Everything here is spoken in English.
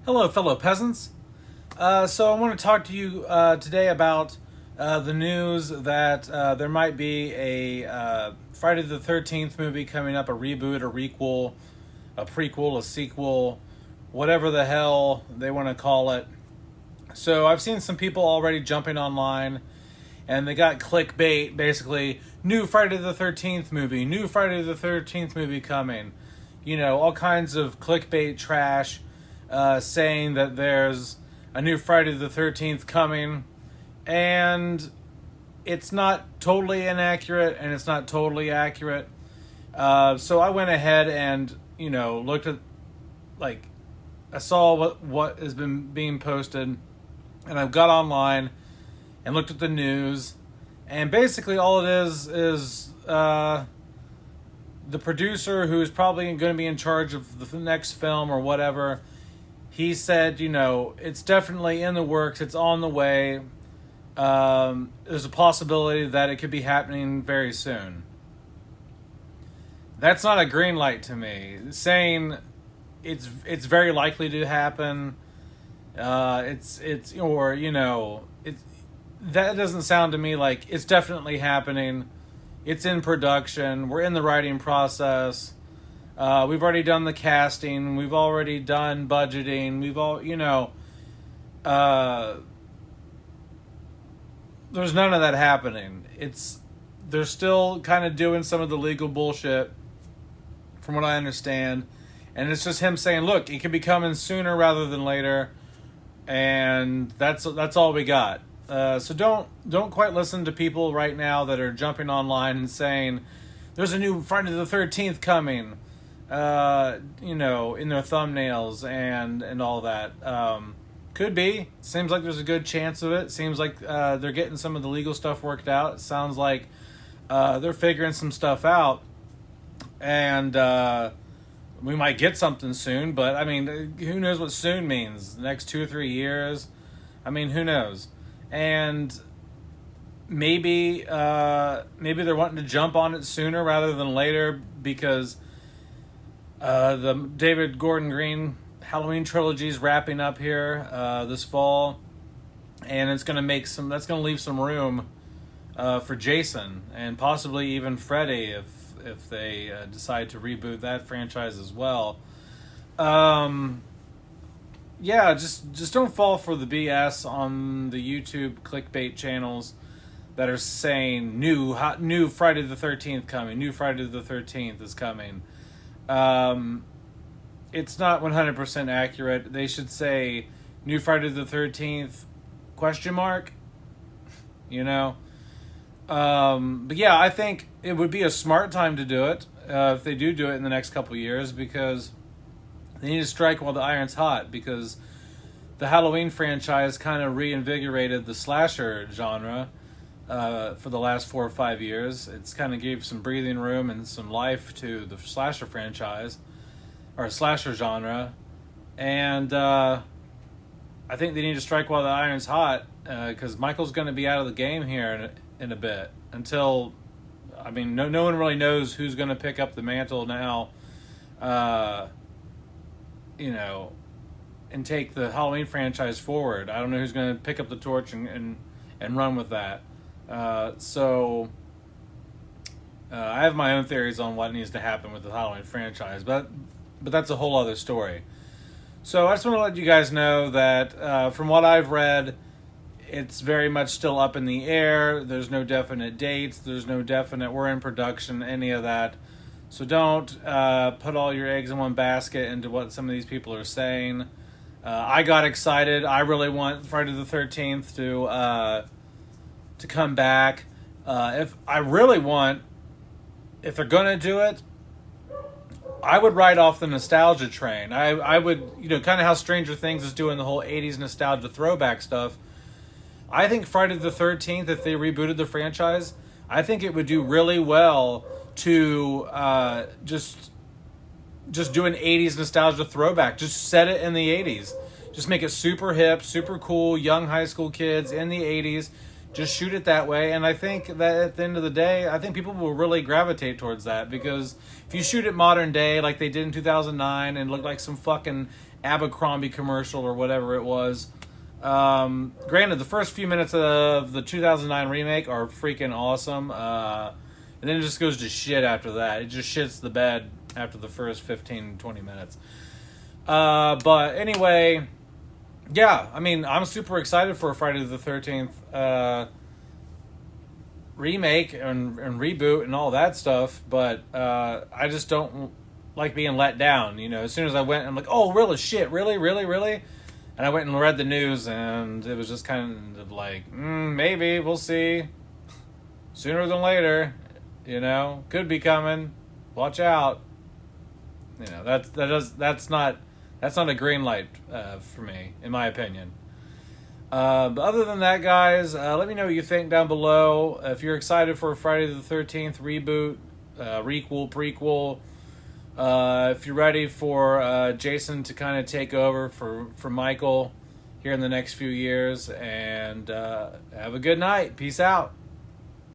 Hello, fellow peasants. So I want to talk to you today about the news that there might be a Friday the 13th movie coming up, a reboot, a requel, a prequel, a sequel, whatever the hell they want to call it. So I've seen some people already jumping online and they got clickbait, basically, new Friday the 13th movie, new Friday the 13th movie coming. You know, all kinds of clickbait trash. Saying that there's a new Friday the 13th coming, and it's not totally inaccurate and it's not totally accurate. So I went ahead and, looked at, I saw what has been being posted, and I've got online and looked at the news, and basically all it is the producer, who's probably going to be in charge of the next film or whatever. He said, it's definitely in the works. It's on the way. There's a possibility that it could be happening very soon. That's not a green light to me. Saying it's very likely to happen. That doesn't sound to me like it's definitely happening. It's in production. We're in the writing process. We've already done the casting. We've already done budgeting. There's none of that happening. They're still kind of doing some of the legal bullshit, from what I understand. And it's just him saying, look, it could be coming sooner rather than later. And that's all we got. So don't quite listen to people right now that are jumping online and saying, there's a new Friday the 13th coming. In their thumbnails and all that. Could be. Seems like there's a good chance of it. Seems like they're getting some of the legal stuff worked out. It sounds like they're figuring some stuff out. And we might get something soon, but I mean, who knows what soon means? The next 2 or 3 years? I mean, who knows? And maybe they're wanting to jump on it sooner rather than later because the David Gordon Green Halloween trilogy is wrapping up here this fall, and it's going to leave some room for Jason and possibly even Freddy if they decide to reboot that franchise as well. Just don't fall for the BS on the YouTube clickbait channels that are saying new Friday the 13th coming, new Friday the 13th is coming. It's not 100% accurate. They should say new Friday the 13th ? But yeah, I think it would be a smart time to do it if they do it in the next couple years, because they need to strike while the iron's hot, because the Halloween franchise kind of reinvigorated the slasher genre for the last 4 or 5 years. It's kind of gave some breathing room and some life to the slasher franchise, or slasher genre. And I think they need to strike while the iron's hot, because Michael's going to be out of the game here in a bit. Until, I mean, no one really knows who's going to pick up the mantle now, and take the Halloween franchise forward. I don't know who's going to pick up the torch and run with that. So I have my own theories on what needs to happen with the Halloween franchise, but that's a whole other story. So I just want to let you guys know that from what I've read, it's very much still up in the air. There's no definite dates. There's no definite we're in production, any of that. So don't put all your eggs in one basket into what some of these people are saying. I got excited. I really want Friday the 13th to come back. If they're going to do it, I would ride off the nostalgia train. I would, kind of how Stranger Things is doing the whole 80s nostalgia throwback stuff. I think Friday the 13th, if they rebooted the franchise, I think it would do really well to just do an 80s nostalgia throwback. Just set it in the 80s. Just make it super hip, super cool, young high school kids in the 80s. Just shoot it that way. And I think that at the end of the day, I think people will really gravitate towards that, because if you shoot it modern day like they did in 2009 and look like some fucking Abercrombie commercial or whatever it was. Granted, the first few minutes of the 2009 remake are freaking awesome. And then it just goes to shit after that. It just shits the bed after the first 15, 20 minutes. But anyway, yeah, I mean, I'm super excited for a Friday the 13th remake and reboot and all that stuff, but I just don't like being let down. You know, as soon as I went, I'm like, oh, really? Shit, really? Really? Really? And I went and read the news, and it was just kind of like, maybe, we'll see. Sooner than later, you know, could be coming. Watch out. You know, that's not a green light for me, in my opinion. But other than that, guys, let me know what you think down below. If you're excited for a Friday the 13th reboot, requel, prequel. If you're ready for Jason to kind of take over for Michael here in the next few years. And have a good night. Peace out.